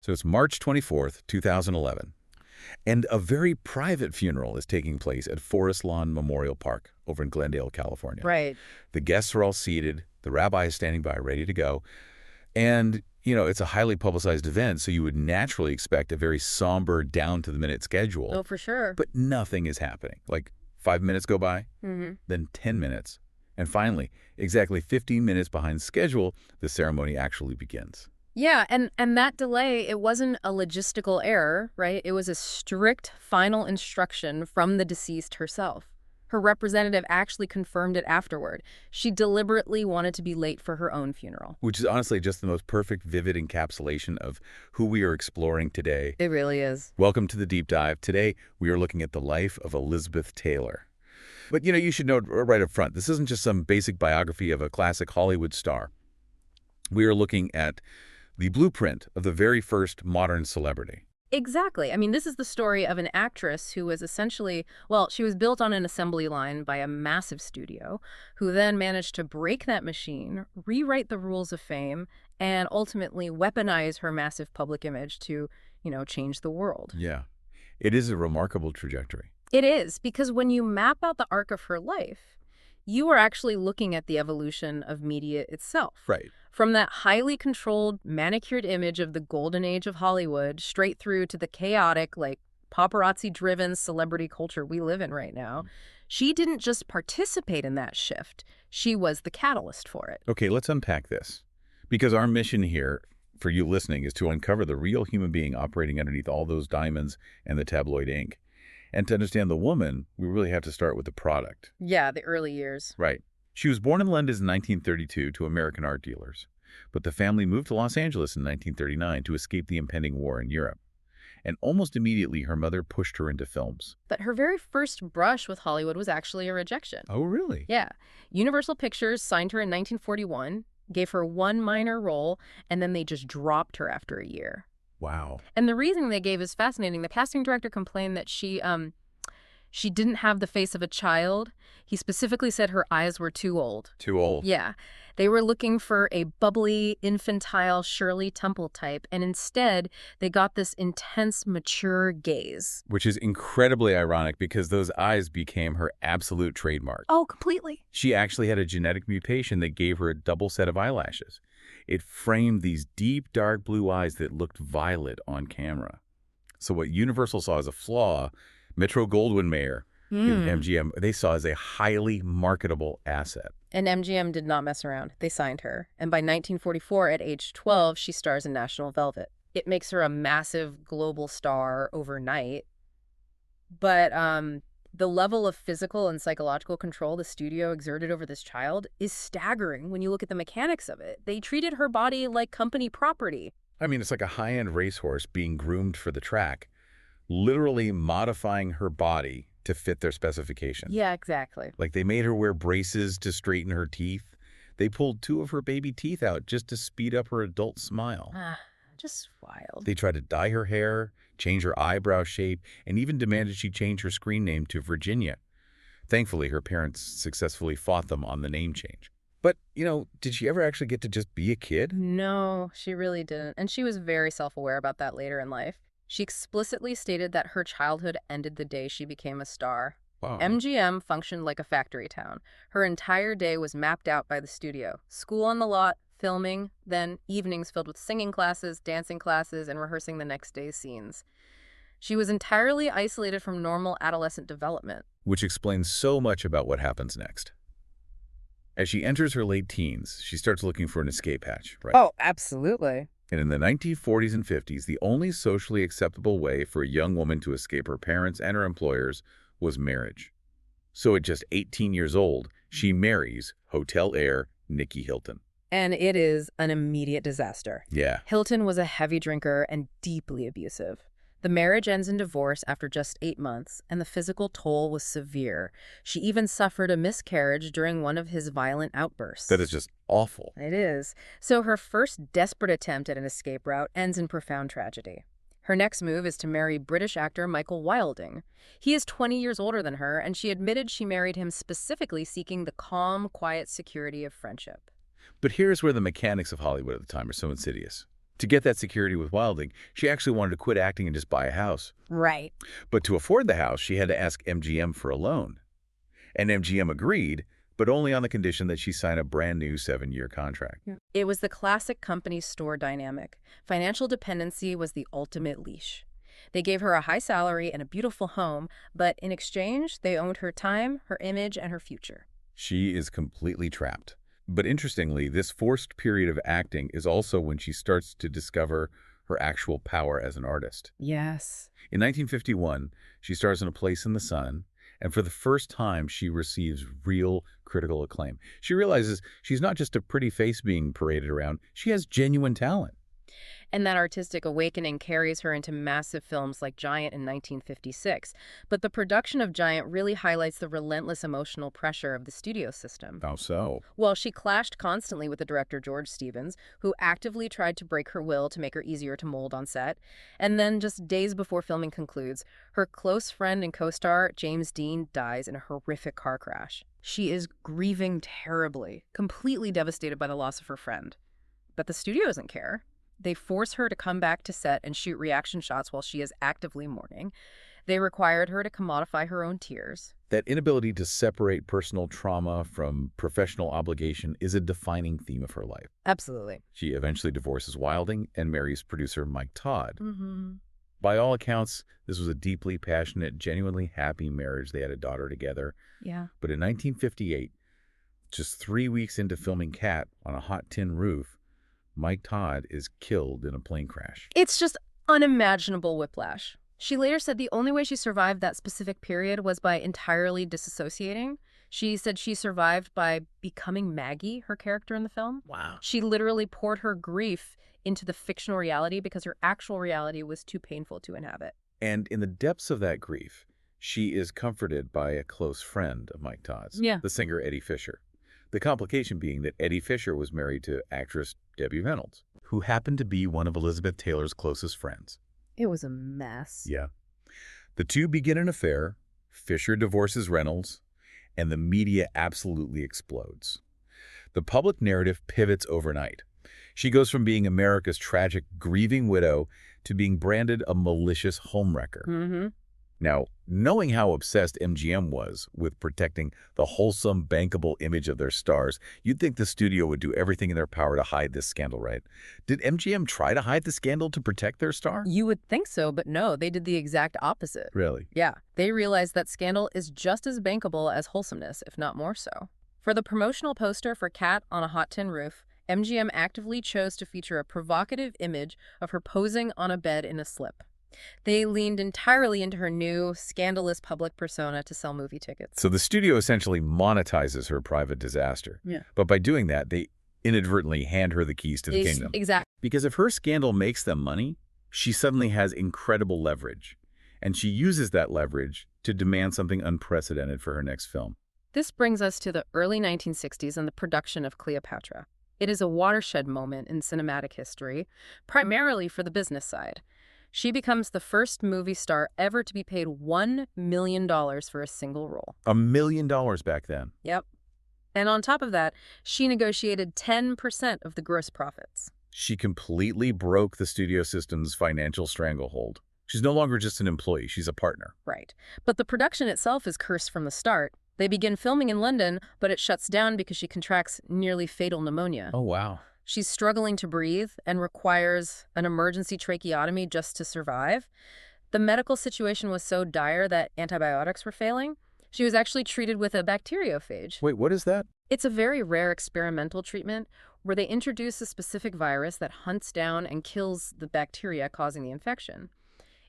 So it's March 24th, 2011. And a very private funeral is taking place at Forest Lawn Memorial Park over in Glendale, California. Right. The guests are all seated. The rabbi is standing by, ready to go. And, it's a highly publicized event, so you would naturally expect a very somber, down-to-the-minute schedule. Oh, for sure. But nothing is happening. Like 5 minutes go by, then 10 minutes. And finally, exactly 15 minutes behind schedule, the ceremony actually begins. Yeah, and that delay, it wasn't a logistical error, right? It was a strict final instruction from the deceased herself. Her representative actually confirmed it afterward. She deliberately wanted to be late for her own funeral. Which is honestly just the most perfect, vivid encapsulation of who we are exploring today. It really is. Welcome to the Deep Dive. Today, we are looking at the life of Elizabeth Taylor. But, you should note right up front, this isn't just some basic biography of a classic Hollywood star. We are looking at the blueprint of the very first modern celebrity. Exactly. I mean, this is the story of an actress who was essentially, well, she was built on an assembly line by a massive studio, who then managed to break that machine, rewrite the rules of fame, and ultimately weaponize her massive public image to, change the world. Yeah. It is a remarkable trajectory. It is, because when you map out the arc of her life, you are actually looking at the evolution of media itself. Right. From that highly controlled, manicured image of the golden age of Hollywood straight through to the chaotic, paparazzi-driven celebrity culture we live in right now. She didn't just participate in that shift. She was the catalyst for it. Okay, let's unpack this. Because our mission here, for you listening, is to uncover the real human being operating underneath all those diamonds and the tabloid ink. And to understand the woman, we really have to start with the product. Yeah, the early years. Right. She was born in London in 1932 to American art dealers, but the family moved to Los Angeles in 1939 to escape the impending war in Europe. And almost immediately, her mother pushed her into films. But her very first brush with Hollywood was actually a rejection. Oh, really? Yeah. Universal Pictures signed her in 1941, gave her one minor role, and then they just dropped her after a year. Wow. And the reason they gave is fascinating. The casting director complained that she didn't have the face of a child. He specifically said her eyes were too old. Too old. Yeah. They were looking for a bubbly, infantile Shirley Temple type, and instead they got this intense, mature gaze. Which is incredibly ironic because those eyes became her absolute trademark. Oh, completely. She actually had a genetic mutation that gave her a double set of eyelashes. It framed these deep, dark blue eyes that looked violet on camera. So what Universal saw as a flaw, Metro-Goldwyn-Mayer, MGM, they saw as a highly marketable asset. And MGM did not mess around. They signed her. And by 1944, at age 12, she stars in National Velvet. It makes her a massive global star overnight. But the level of physical and psychological control the studio exerted over this child is staggering when you look at the mechanics of it. They treated her body like company property. I mean, it's like a high-end racehorse being groomed for the track, literally modifying her body to fit their specifications. Yeah, exactly. Like they made her wear braces to straighten her teeth. They pulled 2 of her baby teeth out just to speed up her adult smile. Just wild. They tried to dye her hair, change her eyebrow shape, and even demanded she change her screen name to Virginia. Thankfully, her parents successfully fought them on the name change. But, did she ever actually get to just be a kid? No, she really didn't. And she was very self-aware about that later in life. She explicitly stated that her childhood ended the day she became a star. Wow. MGM functioned like a factory town. Her entire day was mapped out by the studio. School on the lot, filming, then evenings filled with singing classes, dancing classes, and rehearsing the next day's scenes. She was entirely isolated from normal adolescent development. Which explains so much about what happens next. As she enters her late teens, she starts looking for an escape hatch, right? Oh, absolutely. And in the 1940s and 50s, the only socially acceptable way for a young woman to escape her parents and her employers was marriage. So at just 18 years old, she marries hotel heir Nicky Hilton. And it is an immediate disaster. Yeah. Hilton was a heavy drinker and deeply abusive. The marriage ends in divorce after just 8 months, and the physical toll was severe. She even suffered a miscarriage during one of his violent outbursts. That is just awful. It is. So her first desperate attempt at an escape route ends in profound tragedy. Her next move is to marry British actor Michael Wilding. He is 20 years older than her, and she admitted she married him specifically seeking the calm, quiet security of friendship. But here's where the mechanics of Hollywood at the time are so insidious. To get that security with Wilding, she actually wanted to quit acting and just buy a house. Right. But to afford the house, she had to ask MGM for a loan. And MGM agreed, but only on the condition that she sign a brand new 7-year contract. Yeah. It was the classic company store dynamic. Financial dependency was the ultimate leash. They gave her a high salary and a beautiful home, but in exchange, they owned her time, her image, and her future. She is completely trapped. But interestingly, this forced period of acting is also when she starts to discover her actual power as an artist. Yes. In 1951, she stars in A Place in the Sun, and for the first time, she receives real critical acclaim. She realizes she's not just a pretty face being paraded around, she has genuine talent. And that artistic awakening carries her into massive films like Giant in 1956. But the production of Giant really highlights the relentless emotional pressure of the studio system. How so? Well, she clashed constantly with the director George Stevens, who actively tried to break her will to make her easier to mold on set. And then just days before filming concludes, her close friend and co-star James Dean dies in a horrific car crash. She is grieving terribly, completely devastated by the loss of her friend. But the studio doesn't care. They force her to come back to set and shoot reaction shots while she is actively mourning. They required her to commodify her own tears. That inability to separate personal trauma from professional obligation is a defining theme of her life. Absolutely. She eventually divorces Wilding and marries producer Mike Todd. Mm-hmm. By all accounts, this was a deeply passionate, genuinely happy marriage. They had a daughter together. Yeah. But in 1958, just 3 weeks into filming Cat on a hot tin roof, Mike Todd is killed in a plane crash. It's just unimaginable whiplash. She later said the only way she survived that specific period was by entirely disassociating. She said she survived by becoming Maggie, her character in the film. Wow. She literally poured her grief into the fictional reality because her actual reality was too painful to inhabit. And in the depths of that grief, she is comforted by a close friend of Mike Todd's, the singer Eddie Fisher. The complication being that Eddie Fisher was married to actress Debbie Reynolds, who happened to be one of Elizabeth Taylor's closest friends. It was a mess. Yeah. The two begin an affair, Fisher divorces Reynolds, and the media absolutely explodes. The public narrative pivots overnight. She goes from being America's tragic, grieving widow to being branded a malicious homewrecker. Mm-hmm. Now, knowing how obsessed MGM was with protecting the wholesome, bankable image of their stars, you'd think the studio would do everything in their power to hide this scandal, right? Did MGM try to hide the scandal to protect their star? You would think so, but no, they did the exact opposite. Really? Yeah, they realized that scandal is just as bankable as wholesomeness, if not more so. For the promotional poster for Cat on a Hot Tin Roof, MGM actively chose to feature a provocative image of her posing on a bed in a slip. They leaned entirely into her new, scandalous public persona to sell movie tickets. So the studio essentially monetizes her private disaster. Yeah. But by doing that, they inadvertently hand her the keys to the kingdom. Exactly. Because if her scandal makes them money, she suddenly has incredible leverage. And she uses that leverage to demand something unprecedented for her next film. This brings us to the early 1960s and the production of Cleopatra. It is a watershed moment in cinematic history, primarily for the business side. She becomes the first movie star ever to be paid $1 million for a single role. $1 million back then. Yep. And on top of that, she negotiated 10% of the gross profits. She completely broke the studio system's financial stranglehold. She's no longer just an employee, she's a partner. Right. But the production itself is cursed from the start. They begin filming in London, but it shuts down because she contracts nearly fatal pneumonia. Oh, wow. She's struggling to breathe and requires an emergency tracheotomy just to survive. The medical situation was so dire that antibiotics were failing. She was actually treated with a bacteriophage. Wait, what is that? It's a very rare experimental treatment where they introduce a specific virus that hunts down and kills the bacteria causing the infection.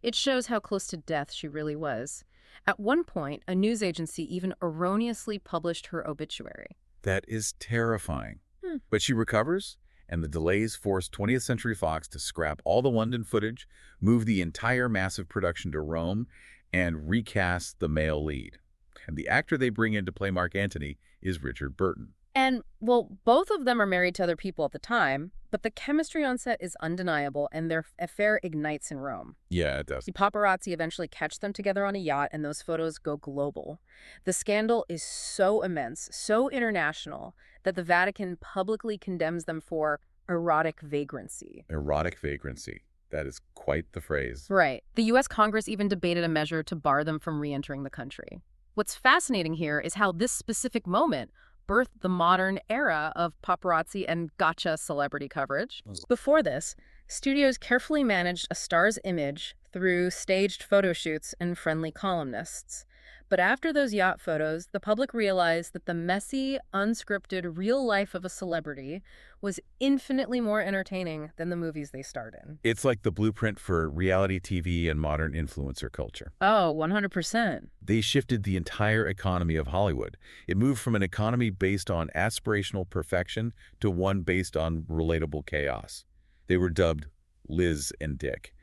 It shows how close to death she really was. At one point, a news agency even erroneously published her obituary. That is terrifying. But she recovers, and the delays forced 20th Century Fox to scrap all the London footage, move the entire massive production to Rome, and recast the male lead. And the actor they bring in to play Mark Antony is Richard Burton. And, well, both of them are married to other people at the time, but the chemistry on set is undeniable, and their affair ignites in Rome. Yeah, it does. The paparazzi eventually catch them together on a yacht, and those photos go global. The scandal is so immense, so international, that the Vatican publicly condemns them for erotic vagrancy. Erotic vagrancy. That is quite the phrase. Right. The U.S. Congress even debated a measure to bar them from re-entering the country. What's fascinating here is how this specific moment birthed the modern era of paparazzi and gotcha celebrity coverage. Before this, studios carefully managed a star's image through staged photo shoots and friendly columnists. But after those yacht photos, the public realized that the messy, unscripted real life of a celebrity was infinitely more entertaining than the movies they starred in. It's like the blueprint for reality TV and modern influencer culture. Oh, 100%. They shifted the entire economy of Hollywood. It moved from an economy based on aspirational perfection to one based on relatable chaos. They were dubbed Liz and Dick.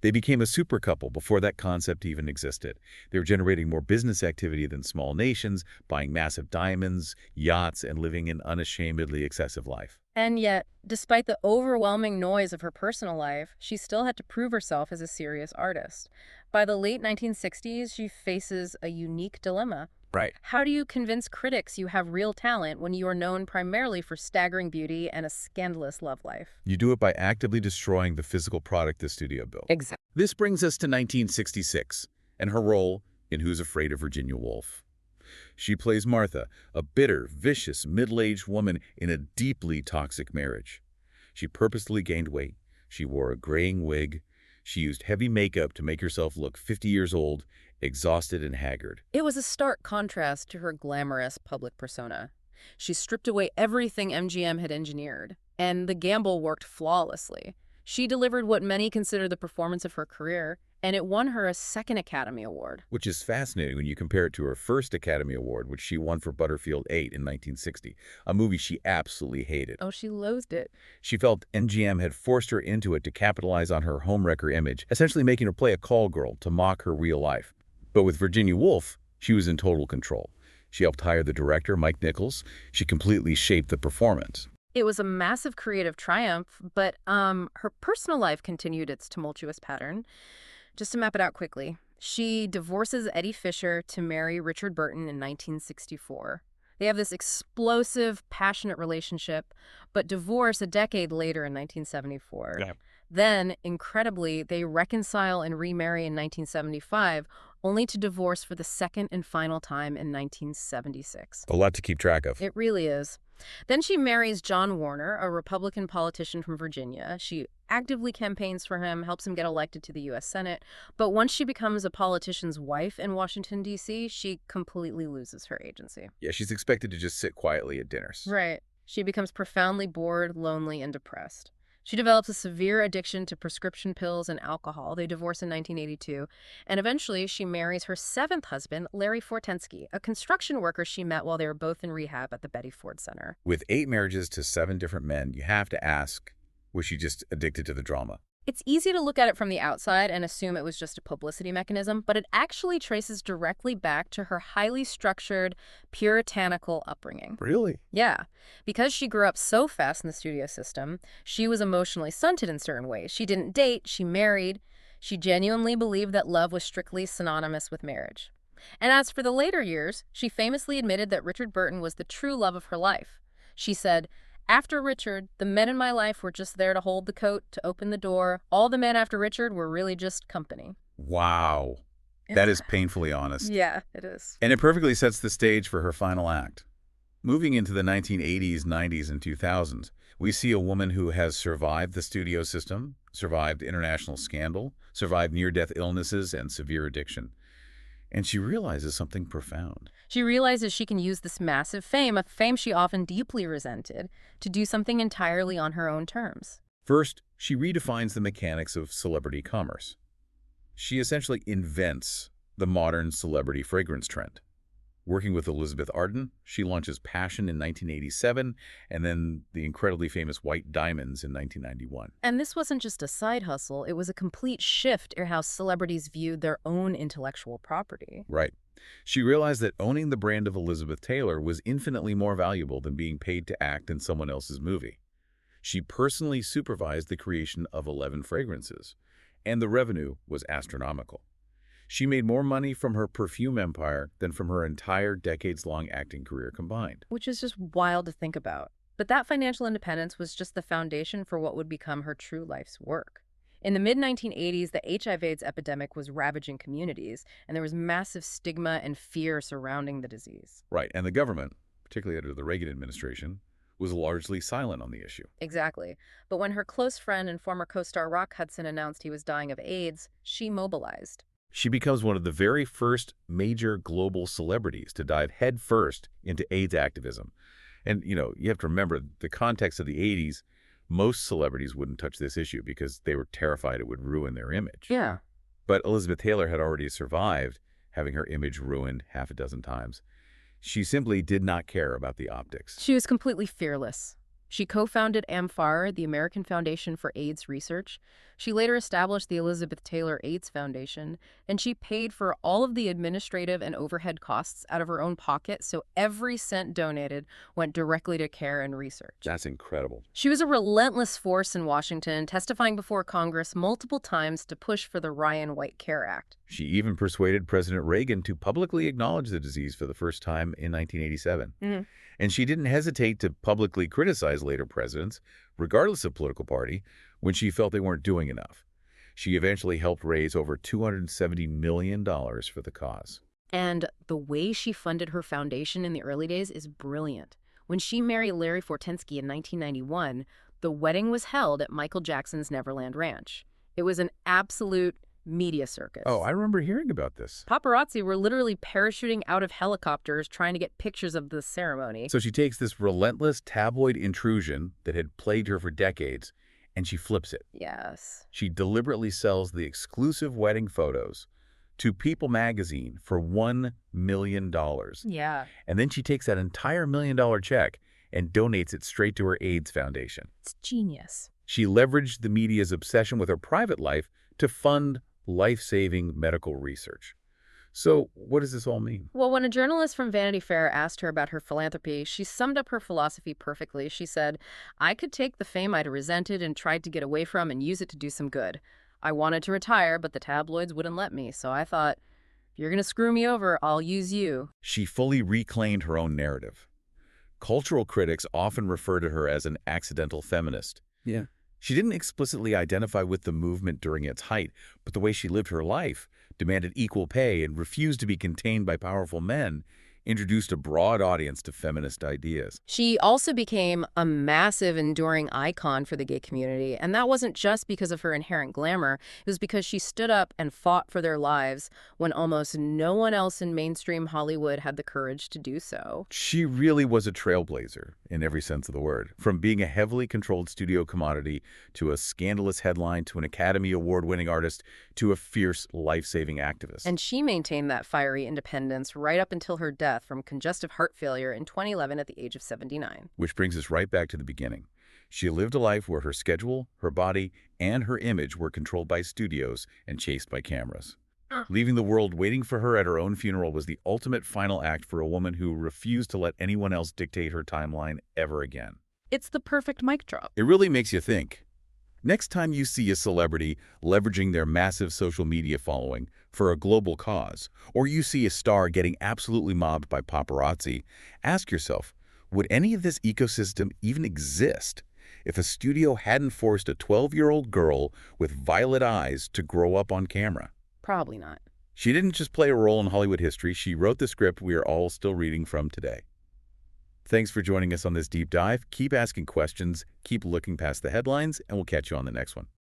They became a super couple before that concept even existed. They were generating more business activity than small nations, buying massive diamonds, yachts, and living an unashamedly excessive life. And yet, despite the overwhelming noise of her personal life, she still had to prove herself as a serious artist. By the late 1960s, she faces a unique dilemma. Right. How do you convince critics you have real talent when you are known primarily for staggering beauty and a scandalous love life? You do it by actively destroying the physical product the studio built. Exactly. This brings us to 1966 and her role in Who's Afraid of Virginia Woolf. She plays Martha, a bitter, vicious, middle-aged woman in a deeply toxic marriage. She purposely gained weight. She wore a graying wig. She used heavy makeup to make herself look 50 years old, exhausted and haggard. It was a stark contrast to her glamorous public persona. She stripped away everything MGM had engineered, and the gamble worked flawlessly. She delivered what many consider the performance of her career, and it won her a second Academy Award. Which is fascinating when you compare it to her first Academy Award, which she won for Butterfield 8 in 1960, a movie she absolutely hated. Oh, she loathed it. She felt MGM had forced her into it to capitalize on her homewrecker image, essentially making her play a call girl to mock her real life. But with Virginia Woolf, she was in total control. She helped hire the director, Mike Nichols. She completely shaped the performance. It was a massive creative triumph, but her personal life continued its tumultuous pattern. Just to map it out quickly, she divorces Eddie Fisher to marry Richard Burton in 1964. They have this explosive, passionate relationship, but divorce a decade later in 1974. Yeah. Then, incredibly, they reconcile and remarry in 1975, only to divorce for the second and final time in 1976. A lot to keep track of. It really is. Then she marries John Warner, a Republican politician from Virginia. She actively campaigns for him, helps him get elected to the U.S. Senate. But once she becomes a politician's wife in Washington, D.C., she completely loses her agency. Yeah, she's expected to just sit quietly at dinners. Right. She becomes profoundly bored, lonely, and depressed. She develops a severe addiction to prescription pills and alcohol. They divorce in 1982. And eventually, she marries her seventh husband, Larry Fortensky, a construction worker she met while they were both in rehab at the Betty Ford Center. With 8 marriages to 7 different men, you have to ask, was she just addicted to the drama? It's easy to look at it from the outside and assume it was just a publicity mechanism, but it actually traces directly back to her highly structured, puritanical upbringing. Really? Yeah. Because she grew up so fast in the studio system, she was emotionally stunted in certain ways. She didn't date, she married. She genuinely believed that love was strictly synonymous with marriage. And as for the later years, she famously admitted that Richard Burton was the true love of her life. She said, "After Richard, the men in my life were just there to hold the coat, to open the door. All the men after Richard were really just company." Wow. That is painfully honest. Yeah, it is. And it perfectly sets the stage for her final act. Moving into the 1980s, 90s, and 2000s, we see a woman who has survived the studio system, survived international scandal, survived near-death illnesses, and severe addiction. And she realizes something profound. She realizes she can use this massive fame, a fame she often deeply resented, to do something entirely on her own terms. First, she redefines the mechanics of celebrity commerce. She essentially invents the modern celebrity fragrance trend. Working with Elizabeth Arden, she launches Passion in 1987, and then the incredibly famous White Diamonds in 1991. And this wasn't just a side hustle, it was a complete shift in how celebrities viewed their own intellectual property. Right. She realized that owning the brand of Elizabeth Taylor was infinitely more valuable than being paid to act in someone else's movie. She personally supervised the creation of 11 fragrances, and the revenue was astronomical. She made more money from her perfume empire than from her entire decades-long acting career combined. Which is just wild to think about. But that financial independence was just the foundation for what would become her true life's work. In the mid-1980s, the HIV/AIDS epidemic was ravaging communities, and there was massive stigma and fear surrounding the disease. Right, and the government, particularly under the Reagan administration, was largely silent on the issue. Exactly. But when her close friend and former co-star Rock Hudson announced he was dying of AIDS, she mobilized. She becomes one of the very first major global celebrities to dive headfirst into AIDS activism. And, you have to remember the context of the 80s, most celebrities wouldn't touch this issue because they were terrified it would ruin their image. Yeah. But Elizabeth Taylor had already survived having her image ruined half a dozen times. She simply did not care about the optics. She was completely fearless. She co-founded amfAR, the American Foundation for AIDS Research. She later established the Elizabeth Taylor AIDS Foundation, and she paid for all of the administrative and overhead costs out of her own pocket, so every cent donated went directly to care and research. That's incredible. She was a relentless force in Washington, testifying before Congress multiple times to push for the Ryan White Care Act. She even persuaded President Reagan to publicly acknowledge the disease for the first time in 1987. And she didn't hesitate to publicly criticize later presidents, regardless of political party, when she felt they weren't doing enough. She eventually helped raise over $270 million for the cause. And the way she funded her foundation in the early days is brilliant. When she married Larry Fortensky in 1991, the wedding was held at Michael Jackson's Neverland Ranch. It was an absolute media circus. Oh, I remember hearing about this. Paparazzi were literally parachuting out of helicopters trying to get pictures of the ceremony. So she takes this relentless tabloid intrusion that had plagued her for decades, and she flips it. Yes. She deliberately sells the exclusive wedding photos to People magazine for $1 million. Yeah. And then she takes that entire $1 million check and donates it straight to her AIDS foundation. It's genius. She leveraged the media's obsession with her private life to fund life-saving medical research. So what does this all mean? Well, when a journalist from Vanity Fair asked her about her philanthropy, she summed up her philosophy perfectly. She said, "I could take the fame I'd resented and tried to get away from and use it to do some good. I wanted to retire, but the tabloids wouldn't let me. So I thought, if you're going to screw me over, I'll use you." She fully reclaimed her own narrative. Cultural critics often refer to her as an accidental feminist. Yeah. She didn't explicitly identify with the movement during its height, but the way she lived her life, demanded equal pay and refused to be contained by powerful men, introduced a broad audience to feminist ideas. She also became a massive, enduring icon for the gay community, and that wasn't just because of her inherent glamour. It was because she stood up and fought for their lives when almost no one else in mainstream Hollywood had the courage to do so. She really was a trailblazer in every sense of the word. From being a heavily controlled studio commodity to a scandalous headline to an Academy Award-winning artist to a fierce life-saving activist. And she maintained that fiery independence right up until her death from congestive heart failure in 2011 at the age of 79. Which brings us right back to the beginning. She lived a life where her schedule, her body, and her image were controlled by studios and chased by cameras. Leaving the world waiting for her at her own funeral was the ultimate final act for a woman who refused to let anyone else dictate her timeline ever again. It's the perfect mic drop. It really makes you think. Next time you see a celebrity leveraging their massive social media following for a global cause, or you see a star getting absolutely mobbed by paparazzi, ask yourself, would any of this ecosystem even exist if a studio hadn't forced a 12-year-old girl with violet eyes to grow up on camera? Probably not. She didn't just play a role in Hollywood history, she wrote the script we are all still reading from today. Thanks for joining us on this deep dive. Keep asking questions, keep looking past the headlines, and we'll catch you on the next one.